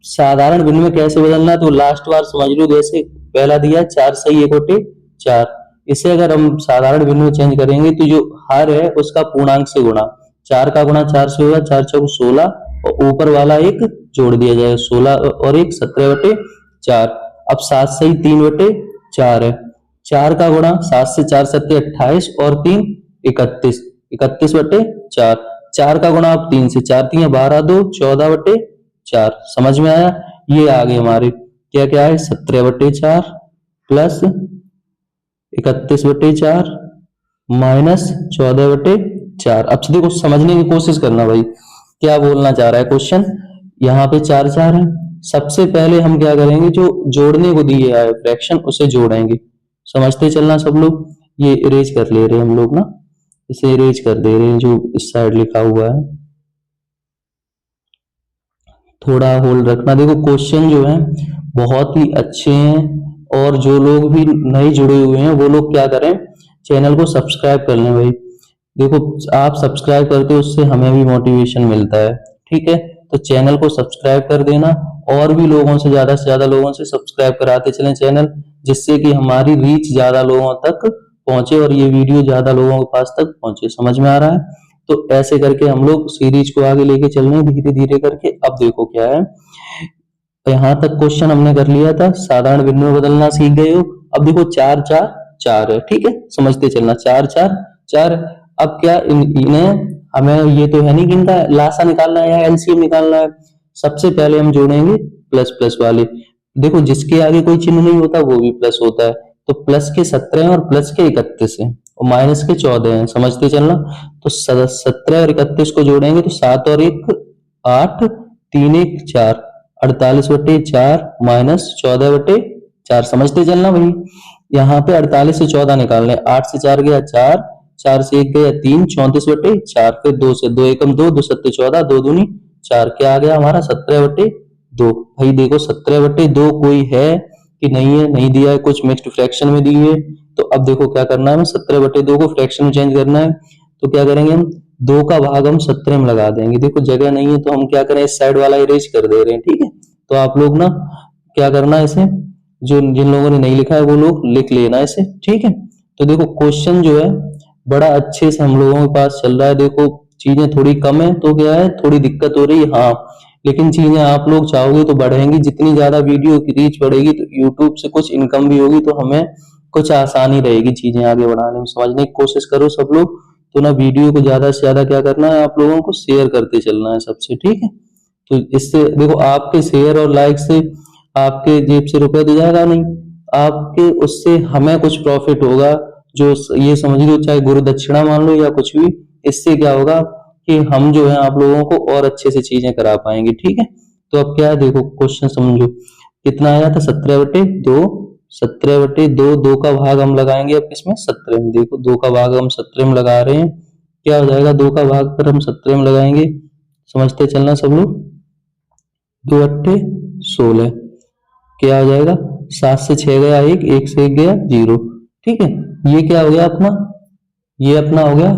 साधारण भिन्न में कैसे बदलना है, तो लास्ट बार समझ लो। जैसे पहला दिया 4 सही 1/4, इसे अगर हम साधारण भिन्न में चेंज करेंगे तो जो हर है उसका पूर्णांक से गुणा, 4 का गुणा 4 से होगा, 4 चौक 16, और ऊपर वाला एक जोड़ दिया जाएगा, 16 और 1 17/4। अब 7 सही 3/4 है, 4 का गुणा 7 से 4 7 28 और 3 31, 31/4। 4 का गुणा अब 3 से, 4 3 12 2 14/4। समझ में आया? ये आ गए हमारे क्या क्या है, 17/4 प्लस 31/4 माइनस 14/4। अब से देखो समझने की कोशिश करना भाई, क्या बोलना चाह रहा है क्वेश्चन। यहाँ पे 4 4 है। सबसे पहले हम क्या करेंगे, जो जोड़ने को दिया है फ्रैक्शन उसे जोड़ेंगे। समझते चलना सब लोग। ये इरेज कर ले रहे हैं हम लोग ना, इसे इरेज कर दे रहे हैं जो इस साइड लिखा हुआ है। थोड़ा होल्ड रखना। देखो क्वेश्चन जो है बहुत ही अच्छे हैं, और जो लोग भी नए जुड़े हुए हैं वो लोग क्या करें, चैनल को सब्सक्राइब कर लें भाई। देखो आप सब्सक्राइब करते हो उससे हमें भी मोटिवेशन मिलता है, ठीक है। तो चैनल को सब्सक्राइब कर देना, और भी लोगों से ज्यादा लोगों से सब्सक्राइब कराते चलें चैनल, जिससे कि हमारी रीच ज्यादा लोगों तक पहुंचे और ये वीडियो ज्यादा लोगों के पास तक पहुंचे। समझ में आ रहा है? तो ऐसे करके हम लोग सीरीज को आगे लेके चल रहे हैं धीरे धीरे करके। अब देखो क्या है, यहाँ तक क्वेश्चन हमने कर लिया था, साधारण भिन्न में बदलना सीख गए हो। अब देखो 4 4 4 है, ठीक है, समझते चलना। 4 4 4। अब क्या इन्हें हमें, ये तो है नहीं कि इनका लासा निकालना है या एलसीएम निकालना है। सबसे पहले हम जोड़ेंगे प्लस प्लस वाले। देखो जिसके आगे कोई चिन्ह नहीं होता वो भी प्लस होता है। तो प्लस के 17 हैं और प्लस के 31 है, और माइनस के 14 हैं। समझते चलना। तो 17 और 31 को जोड़ेंगे तो 7 और 1 8, 3 1 4, 48/4 माइनस 14/4। समझते चलना भाई। यहाँ पे 48 से 14 निकालने, 8 से 4 गया 4, 4 से 1 गया 3, 34/4। फिर 2 से 2 एकम 2, 2 सत्ते 14, 2 दूनी 4। क्या आ गया हमारा 17/2। भाई देखो 17/2 कोई है कि नहीं है, नहीं दिया है, कुछ मिक्स्ड फ्रैक्शन में दी है। तो अब देखो क्या करना है, हमें 17/2 को फ्रैक्शन में चेंज करना है। तो क्या करेंगे हम, 2 का भाग हम 17 में लगा देंगे। देखो जगह नहीं है तो हम क्या करें, इस साइड वाला इरेज कर दे रहे हैं, ठीक है। तो आप लोग ना क्या करना है, इसे जो जिन लोगों ने नहीं लिखा है वो लोग लिख लेना इसे, ठीक है। तो देखो क्वेश्चन जो है बड़ा अच्छे से हम लोगों के पास चल रहा है। देखो चीजें थोड़ी कम है तो क्या है, थोड़ी दिक्कत हो रही है, हाँ, लेकिन चीजें आप लोग चाहोगे तो बढ़ेंगी। जितनी ज्यादा वीडियो की रीच बढ़ेगी तो यूट्यूब से कुछ इनकम भी होगी, तो हमें कुछ आसानी रहेगी चीजें आगे बढ़ाने में। समझने की कोशिश करो सब लोग। तो ना वीडियो को ज्यादा से ज्यादा क्या करना है, आप लोगों को शेयर करते चलना है सबसे, ठीक है। तो इससे देखो आपके शेयर और लाइक से आपके जेब से रुपया तो जाएगा नहीं, आपके उससे हमें कुछ प्रॉफिट होगा, जो ये समझ लो, चाहे गुरु दक्षिणा मान लो या कुछ भी, इससे क्या होगा कि हम जो है आप लोगों को और अच्छे से चीजें करा पाएंगे। ठीक है, तो अब क्या है देखो क्वेश्चन समझो, कितना आया था 17/2, 17/2, 2 का भाग हम लगाएंगे अब किसमें, 17 में। देखो 2 का भाग हम 17 में लगा रहे हैं, क्या हो जाएगा 2 का भाग पर हम 17 में लगाएंगे, समझते चलना सब लोग। 2 अट्ठे 16, क्या हो जाएगा 7 से 6 गया 1, 1 से 1 गया 0। ठीक है, ये क्या हो गया अपना, ये अपना हो गया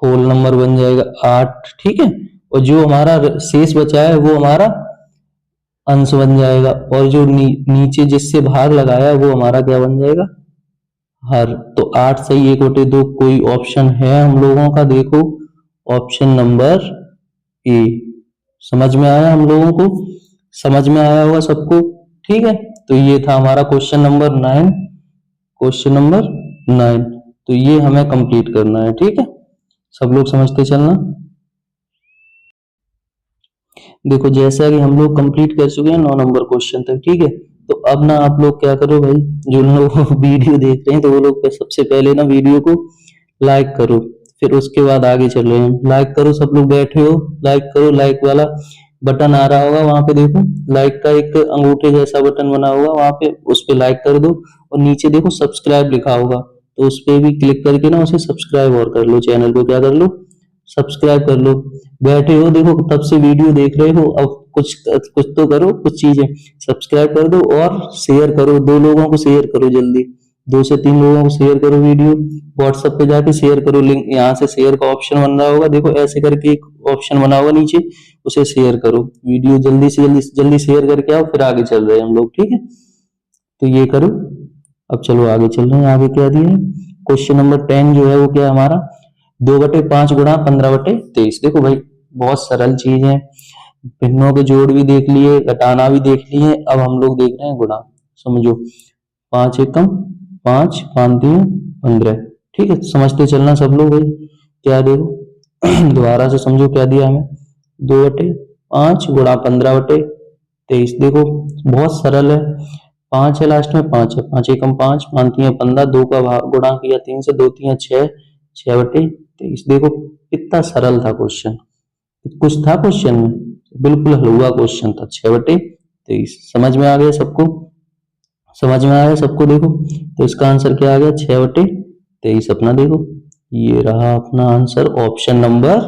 होल नंबर बन जाएगा 8। ठीक है, और जो हमारा शेष बचा है वो हमारा अंश बन जाएगा, और जो नीचे जिससे भाग लगाया वो हमारा क्या बन जाएगा, हर। तो 8 सही 1/2 कोई ऑप्शन है हम लोगों का, देखो ऑप्शन नंबर ए। समझ में आया हम लोगों को, समझ में आया होगा सबको। ठीक है, तो ये था हमारा क्वेश्चन नंबर 9, क्वेश्चन नंबर 9। तो ये हमें कंप्लीट करना है। ठीक है, सब लोग समझते चलना। देखो जैसा कि हम लोग कंप्लीट कर चुके हैं 9 नंबर क्वेश्चन तक। ठीक है, तो अब ना आप लोग क्या करो भाई, जो लोग वीडियो देख रहे हैं तो वो लोग सबसे पहले ना वीडियो को लाइक करो, फिर उसके बाद आगे चल रहे हैं। लाइक करो, सब लोग बैठे हो लाइक करो, लाइक वाला बटन आ रहा होगा वहां पे, देखो लाइक का एक अंगूठे जैसा बटन बना होगा वहां पे, उस पे लाइक कर दो। और नीचे देखो सब्सक्राइब लिखा होगा, तो उस पे भी क्लिक करके ना उसे सब्सक्राइब और कर लो, चैनल को क्या कर लो, सब्सक्राइब कर लो। बैठे हो देखो तब से वीडियो देख रहे हो, अब कुछ कुछ तो करो, कुछ चीजें सब्सक्राइब कर दो और शेयर करो, 2 लोगों को शेयर करो जल्दी, 2 से 3 लोगों को शेयर करो वीडियो। व्हाट्सएप पे जाके शेयर करो, लिंक यहाँ से शेयर का ऑप्शन बन रहा होगा, देखो ऐसे करके एक ऑप्शन बना होगा नीचे, उसे शेयर करो। वीडियो जल्दी से जल्दी शेयर करके आओ, फिर आगे चल रहे हैं हम लोग। ठीक है, तो ये करो। अब चलो आगे चल रहे हैं, आगे क्या दिया है, क्वेश्चन नंबर 10 जो है वो क्या है हमारा, 2/5 गुणा 15/23। देखो भाई बहुत सरल चीज है, भिन्नों के जोड़ भी देख लिए, घटाना भी देख लिए, अब हम लोग देख रहे हैं गुणा। समझो 5 एकम 5, 5 3 15। ठीक है, समझते चलना सब लोग भाई। क्या देखो दोबारा से समझो क्या दिया हमें, 2/5 गुणा 15/23। देखो बहुत सरल है, 5 है लास्ट में, 5 है, 5 एकम 5, 5 3 15, 2 का गुणा किया 3 से, 2 3 6, 6/23। देखो कितना सरल था क्वेश्चन, कुछ था क्वेश्चन में, बिल्कुल हलवा क्वेश्चन था। 6/23 समझ में आ गया सबको, समझ में आया सबको। देखो तो इसका आंसर क्या आ गया, 6/23 अपना। देखो ये रहा अपना आंसर, ऑप्शन नंबर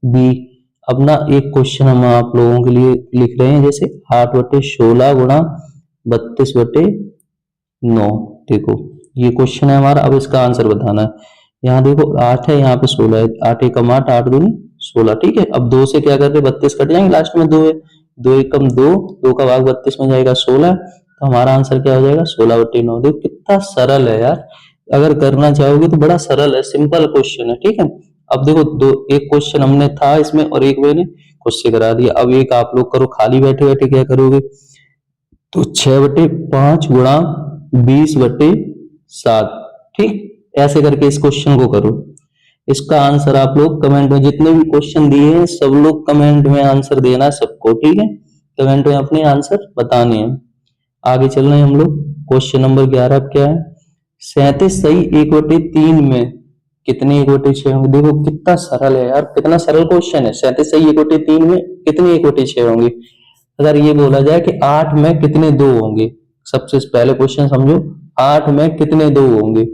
बी। अब ना एक क्वेश्चन हम आप लोगों के लिए लिख रहे हैं, जैसे 8/16 गुणा 32/9। देखो ये क्वेश्चन है हमारा, अब इसका आंसर बताना है। यहाँ देखो 8 है, यहाँ पे 16 है, 8 एकम 8, 8 दूनी 16। ठीक है, अब 2 से क्या करते 32 कट जाएंगे, लास्ट में 2 है, 2 एकम 2, 2 का भाग 32 में जाएगा 16, तो हमारा आंसर क्या हो जाएगा 16/9। देखो कितना सरल है यार, अगर करना चाहोगे तो बड़ा सरल है, सिंपल क्वेश्चन है। ठीक है, अब देखो दो, एक क्वेश्चन हमने था इसमें और एक मैंने खुद से करा दिया, अब एक आप लोग करो, खाली बैठे बैठे क्या करोगे, तो 6/5 गुणा 20/7। ठीक, ऐसे करके इस क्वेश्चन को करो। इसका आंसर आप लोग कमेंट में, जितने भी क्वेश्चन दिए हैं सब लोग कमेंट में आंसर देना है सबको। ठीक है, कमेंट में अपने आंसर बताने हैं। आगे चल रहे हैं हम लोग, क्वेश्चन नंबर 11 क्या है, 37 सही 1/3 में कितने 1/6 होंगे। देखो कितना सरल है यार, कितना सरल क्वेश्चन है, 37 सही 1/3 में कितने 1/6 होंगे। अगर ये बोला जाए कि 8 में कितने 2 होंगे, सबसे पहले क्वेश्चन समझो, 8 में कितने 2 होंगे,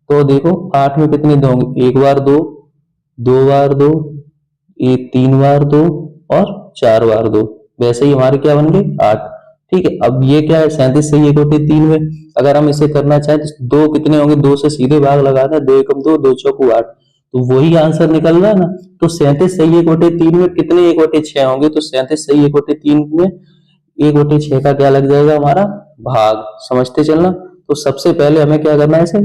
तो देखो 8 में कितने 2 होंगे, 1 बार 2, 2 बार 2, 3 बार 2 और 4 बार 2, वैसे ही हमारे क्या बन गए 8। ठीक है, अब ये क्या है 37 से 1/3 में, अगर हम इसे करना चाहें तो 2 कितने होंगे, 2 से सीधे भाग लगाना है, 2 एकम 2, 2 चौको 8, तो वही आंसर निकल रहा है ना। तो 37 से 1/3 में कितने 1/6 होंगे, तो 37 से 1/3 में 1/6 का क्या लग जाएगा हमारा भाग। समझते चलना। तो सबसे पहले हमें क्या करना है, इसे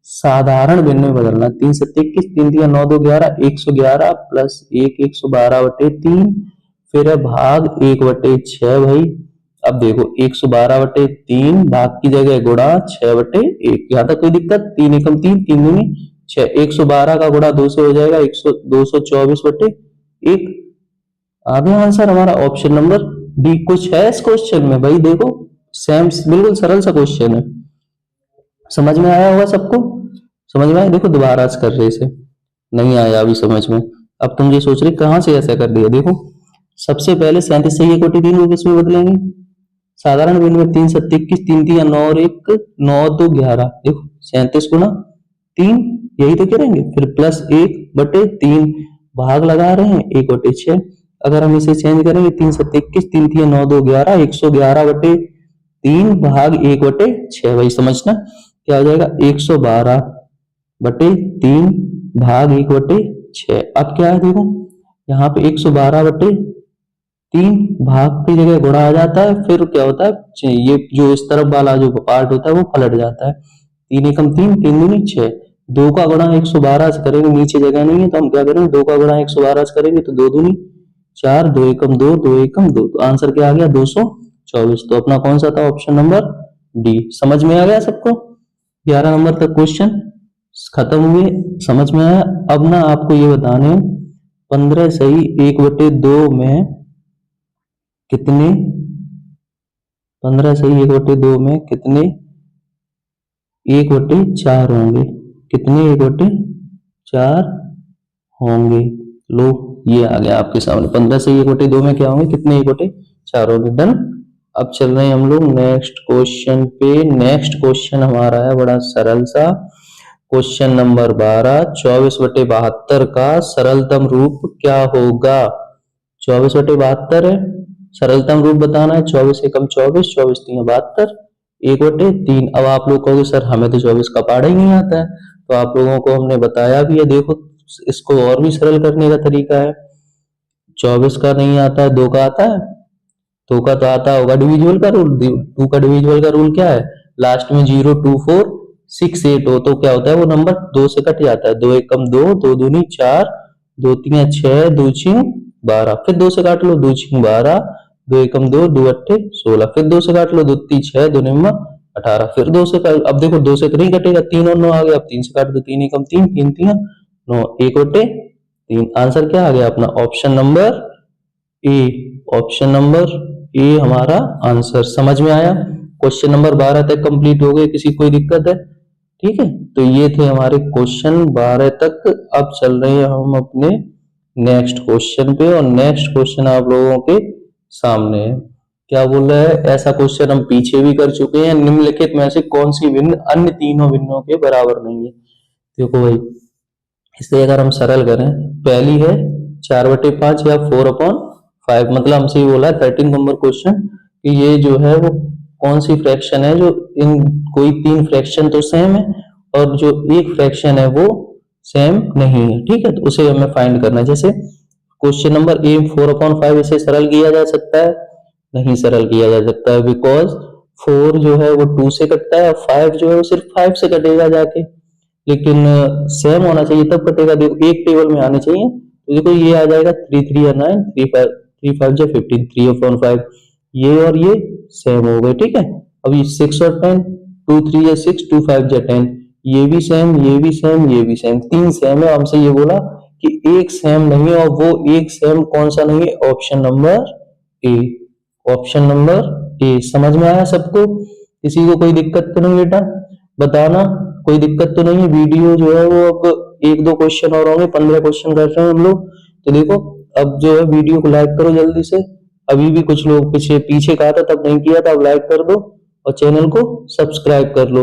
साधारण भिन्न में बदलना। 3 7 21, 3 3 9 2 11, 111 प्लस 1 112/3, फिर है भाग 1/6 भाई। अब देखो 112/3 भाग की जगह गुणा 6/1, यहाँ तक कोई दिक्कत, 3 एकम 3, 3 दूनी 6, 112 का गुणा 2 से हो जाएगा 224/1। आ गया आंसर हमारा, ऑप्शन नंबर डी। कुछ है इस क्वेश्चन में भाई, देखो सेम बिल्कुल सरल सा क्वेश्चन है, समझ में आया होगा सबको, समझ में आया? देखो दोबारा से कर रहे इसे, नहीं आया अभी समझ में। अब तुम ये सोच रहे कहाँ से ऐसा कर दिया। देखो सबसे पहले 37 से 1/3 को किसमें बदलेंगे, साधारण भिन्न में। 3 7 21, 3 3 9 और 1 9 2 11। देखो 37 गुना 3, यही तो करेंगे। फिर प्लस 1/3 भाग लगा रहे हैं 1/6। अगर हम इसे चेंज करेंगे 3 7 21, 3 3 9 2 11, 111/3 भाग 1/6। भाई समझना क्या हो जाएगा, 112/3 भाग 1/6। अब क्या है देखो यहाँ पे 112/3 भाग की जगह गुणा आ जाता है, फिर क्या होता है ये जो इस तरफ वाला जो पार्ट होता है वो पलट जाता है। 3 एकम 3, 3 दूनी 6। 2 का गुणा 112 से करेंगे, नीचे जगह नहीं है तो हम क्या करेंगे 2 का गुणा 112 से करेंगे तो 2 दूनी 4, 2 एकम 2, 2 एकम 2। तो आंसर क्या आ गया 224। तो अपना कौन सा था, ऑप्शन नंबर डी। समझ में आ गया सबको? 11 नंबर तक क्वेश्चन खत्म हुए, समझ में आया? अब ना आपको ये बताने 15 सही 1/2 में कितने, 15 सही 1/2 में कितने 1/4 होंगे, कितने 1/4 होंगे। लो ये आ गया आपके सामने, 15 से 1/2 में क्या होंगे, कितने 1/4 होंगे। डन। अब चल रहे हैं हम लोग नेक्स्ट क्वेश्चन पे। नेक्स्ट क्वेश्चन हमारा है बड़ा सरल सा, क्वेश्चन नंबर 12। 24/72 का सरलतम रूप क्या होगा। 24/72 है, सरलतम रूप बताना है। 24 एकम 24, 24 3 72, 1/3। अब आप लोग कहोगे सर हमें तो 24 का पढ़ा ही नहीं आता है, तो आप लोगों को हमने बताया भी है। देखो इसको और भी सरल करने का तरीका है। 24 का नहीं आता है, 2 का आता है। 2 का तो आता होगा डिविजिबल का रूल। 2 का डिविजिबल का रूल क्या है, लास्ट में 0 2 4 6 8 हो तो क्या होता है वो नंबर 2 से कट जाता है। 2 एकम 2, 2 दूनी 4, 2 3 6, 2 6 12। फिर 2 से काट लो, 2 6 12, 2 एकम 2, 2 8 16। फिर 2 से काट लो, 2 3 6, 2 9 18। फिर 2 से काट, अब देखो 2 से तो नहीं कटेगा, 3 और 9 आ गया। अब 3 से काट दो, 3 एकम 3, 3 3 9, 1/3। आंसर क्या आ गया अपना, option number A. Option number A हमारा आंसर। समझ में आया? क्वेश्चन नंबर 12 तक कंप्लीट हो गए, किसी कोई दिक्कत है? ठीक है, तो ये थे हमारे क्वेश्चन 12 तक। अब चल रहे हैं हम अपने नेक्स्ट क्वेश्चन पे, और नेक्स्ट क्वेश्चन आप लोगों के सामने है। क्या बोल रहा है, ऐसा क्वेश्चन हम पीछे भी कर चुके हैं। निम्नलिखित में से कौन सी भिन्न अन्य तीनों भिन्नों के बराबर नहीं है। देखो भाई इसे अगर हम सरल करें, पहली है 4/5 या 4/5। मतलब हमसे ये बोला 13 नंबर क्वेश्चन कि ये जो है वो कौन सी फ्रैक्शन है जो इन कोई 3 फ्रैक्शन तो सेम है और जो एक फ्रैक्शन है वो सेम नहीं है। ठीक है, तो उसे हमें फाइंड करना है। जैसे क्वेश्चन नंबर ए 4/5, इसे सरल किया जा सकता है? नहीं सरल किया जा सकता है, बिकॉज 4 जो है वो 2 से कटता है और 5 जो है वो सिर्फ 5 से कटेगा जाके। लेकिन सेम होना चाहिए तब कटेगा। देखो एक टेबल में आने चाहिए, तो देखो ये आ जाएगा 3 3 या 9, 3 5 3 5 या 15, 3/5। ये और ये सेम हो गए। ठीक है, अब ये 6 और 10, 2 3 या 6, 2 5 या 10, ये भी सेम, ये भी सेम, ये भी सेम, 3 सेम है। हमसे ये बोला कि एक सेम नहीं है, और वो एक सेम कौन सा नहीं है, option number A. Option number A. समझ में आया सबको? किसी को कोई दिक्कत तो नहीं बेटा, बताना। कोई दिक्कत तो नहीं है? वीडियो जो है वो अब 1 2 क्वेश्चन और होंगे, 15 क्वेश्चन कर रहे हैं हम लोग। तो देखो अब जो है वीडियो को लाइक करो जल्दी से। अभी भी कुछ लोग पीछे पीछे कहा था तब नहीं किया था, अब लाइक कर दो और चैनल को सब्सक्राइब कर लो।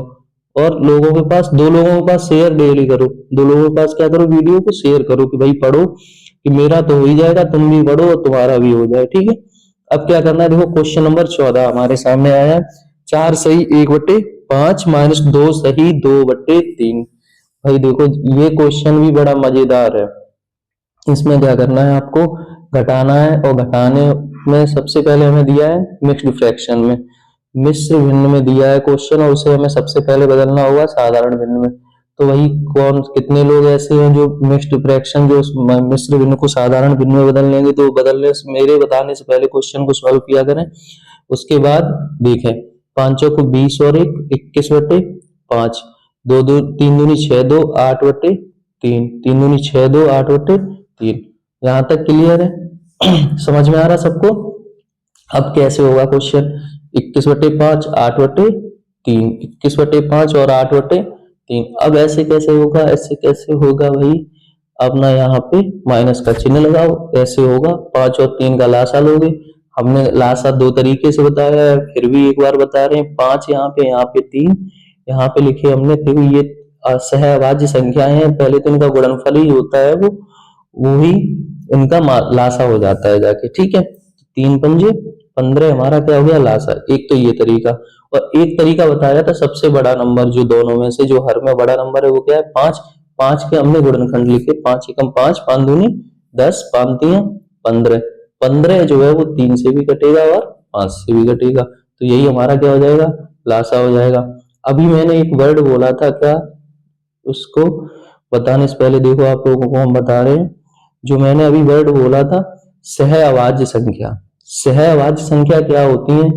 और लोगों के पास, 2 लोगों के पास शेयर डेली करो। 2 लोगों के पास क्या करो, वीडियो को शेयर करो कि भाई पढ़ो, कि मेरा तो हो ही जाएगा, तुम भी पढ़ो और तुम्हारा भी हो जाए। ठीक है, अब क्या करना है, देखो क्वेश्चन नंबर 14 हमारे सामने आया है। 4 सही 1/5 माइनस 2 सही 2/3। भाई देखो ये क्वेश्चन भी बड़ा मजेदार है। इसमें क्या करना है, आपको घटाना है, और घटाने में सबसे पहले हमें दिया है मिक्स्ड फ्रैक्शन में, मिश्र भिन्न में दिया है क्वेश्चन, और उसे हमें सबसे पहले बदलना होगा साधारण भिन्न में। तो वही कौन कितने लोग ऐसे हैं जो मिक्स्ड फ्रैक्शन जो मिश्र भिन्न को साधारण भिन्न में बदल लेंगे। तो बदलने से, मेरे बताने से पहले क्वेश्चन को सॉल्व किया करें। उसके बाद देखें, 5 को 20 और 1 21/5, 2 2 3 दूनी 6 2 8/3, 3 दूनी 6 2 8/3। यहां तक क्लियर है? समझ में आ रहा सबको? अब कैसे होगा क्वेश्चन, 21/5 8/3, 21/5 और 8/3 3। अब ऐसे कैसे होगा, ऐसे कैसे होगा भाई, अपना यहाँ पे माइनस का चिन्ह लगाओ, ऐसे होगा। 5 और 3 का लासा लोगे, हमने लासा 2 तरीके से बताया है, फिर भी एक बार बता रहे हैं। 5 यहाँ पे 3 यहाँ पे लिखे हमने। देखो ये सहअभाज्य संख्याएं हैं, पहले तो इनका गुणनफल ही होता है, वो ही इनका लासा हो जाता है जाके, ठीक है। 3 पंजे 15 हमारा क्या हो गया लासा। एक तो ये तरीका, और एक तरीका बताया था सबसे बड़ा नंबर जो दोनों में से जो हर में बड़ा नंबर है वो क्या है 5। 5 के हमने गुणनखंड लिखे, 5 एकम 5, 5 दूनी 10, 5 तियां 15। 15 जो है वो 3 से भी कटेगा और 5 से भी कटेगा, तो यही हमारा क्या हो जाएगा, लासा हो जाएगा। अभी मैंने एक वर्ड बोला था क्या, उसको बताने से पहले देखो आप लोगों को हम बता रहे हैं, जो मैंने अभी वर्ड बोला था सहअभाज्य संख्या। सहअभाज्य संख्या क्या होती है,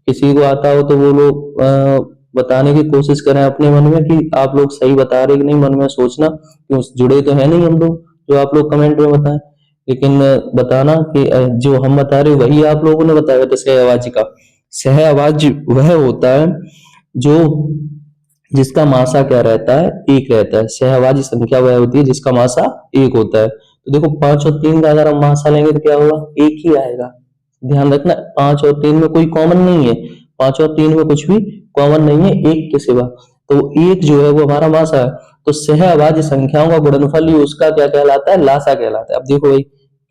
किसी को आता हो तो वो लोग बताने की कोशिश करें अपने मन में कि आप लोग सही बता रहे कि नहीं, मन में सोचना, क्यों जुड़े तो है नहीं हम लोग जो आप लोग कमेंट में बताएं, लेकिन बताना कि जो हम बता रहे वही आप लोगों ने बताया था सहअभाज्य का। सहअभाज्य वह होता है जो जिसका मासा क्या रहता है, एक रहता है। सहअभाज्य संख्या वह होती है जिसका मासा एक होता है। तो देखो 5 और 3 का अगर हम मासा लेंगे तो क्या होगा, एक ही आएगा। ध्यान रखना 5 और 3 में कोई कॉमन नहीं है, 5 और 3 में कुछ भी कॉमन नहीं है एक के सिवा, तो एक जो है वो हमारा मासा है। तो सहअभाज्य संख्याओं का गुणनफल ही उसका क्या कहलाता है, लासा कहलाता है। अब देखो भाई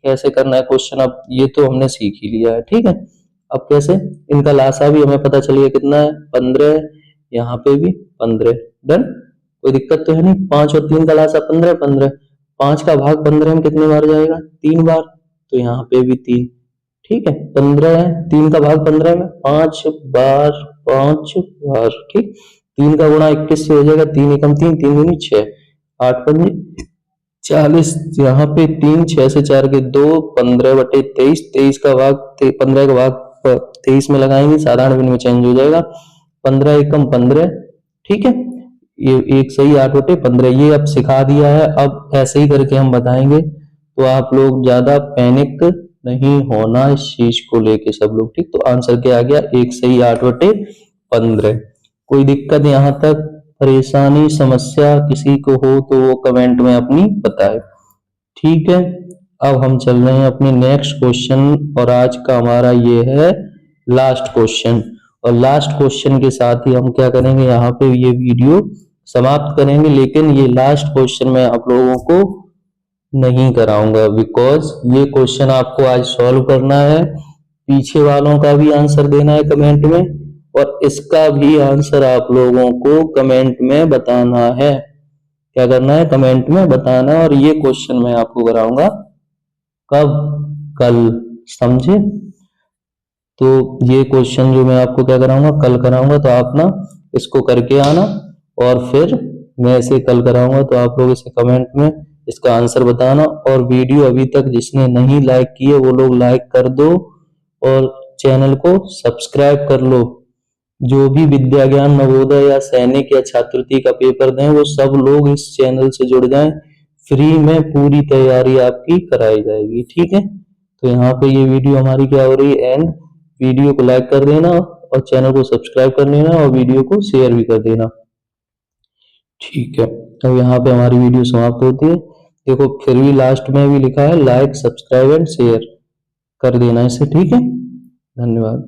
कैसे करना है क्वेश्चन, अब ये तो हमने सीख ही लिया है, ठीक है। अब कैसे, इनका लासा भी हमें पता चल गया कितना है 15 है, यहाँ पे भी 15, डन, कोई दिक्कत तो है नहीं। 5 और 3 का लासा 15, 15, 5 का भाग 15 में कितने बार जाएगा, 3 बार, तो यहाँ पे भी 3, ठीक है। 15 है, 3 का भाग 15 में 5 बार, 5 बार, ठीक। 3 का गुणा 21 से हो जाएगा, 3 एकम 3, 3 दूनी 6, 8 पंजे 40, यहाँ पे 3, 6 से 4 के 2, 15/23, 23 का भाग 15 का भाग 23 में लगाएंगे, साधारण भिन्न में चेंज हो जाएगा, 15 एकम 15, ठीक है। ये एक सही 8/15 ये अब सिखा दिया है। अब ऐसे ही करके हम बताएंगे, तो आप लोग ज्यादा पैनिक नहीं होना इस चीज को लेके सब लोग, ठीक। तो आंसर क्या आ गया, एक सही 8/15। कोई दिक्कत यहाँ तक, परेशानी, समस्या किसी को हो तो वो कमेंट में अपनी बताए, ठीक है। अब हम चल रहे हैं अपने नेक्स्ट क्वेश्चन, और आज का हमारा ये है लास्ट क्वेश्चन। और लास्ट क्वेश्चन के साथ ही हम क्या करेंगे, यहाँ पे ये वीडियो समाप्त करेंगे। लेकिन ये लास्ट क्वेश्चन मैं आप लोगों को नहीं कराऊंगा, बिकॉज ये क्वेश्चन आपको आज सॉल्व करना है, पीछे वालों का भी आंसर देना है कमेंट में, और इसका भी आंसर आप लोगों को कमेंट में बताना है। क्या करना है, कमेंट में बताना है। और ये क्वेश्चन मैं आपको कराऊंगा कब, कल, समझे। तो ये क्वेश्चन जो मैं आपको क्या कराऊंगा, कल कराऊंगा, तो आप ना इसको करके आना, और फिर मैं इसे कल कराऊंगा, तो आप लोग इसे कमेंट में इसका आंसर बताना। और वीडियो अभी तक जिसने नहीं लाइक किए वो लोग लाइक कर दो, और चैनल को सब्सक्राइब कर लो। जो भी विद्या ज्ञान नवोदय या सैनिक या छात्रवृत्ति का पेपर दें वो सब लोग इस चैनल से जुड़ जाएं, फ्री में पूरी तैयारी आपकी कराई जाएगी, ठीक है। तो यहाँ पे ये वीडियो हमारी क्या हो रही है एंड, वीडियो को लाइक कर देना और चैनल को सब्सक्राइब कर लेना और वीडियो को शेयर भी कर देना, ठीक है। अब यहाँ पे हमारी वीडियो समाप्त होती है। देखो फिर भी लास्ट में भी लिखा है लाइक, सब्सक्राइब एंड शेयर कर देना इसे, ठीक है। धन्यवाद।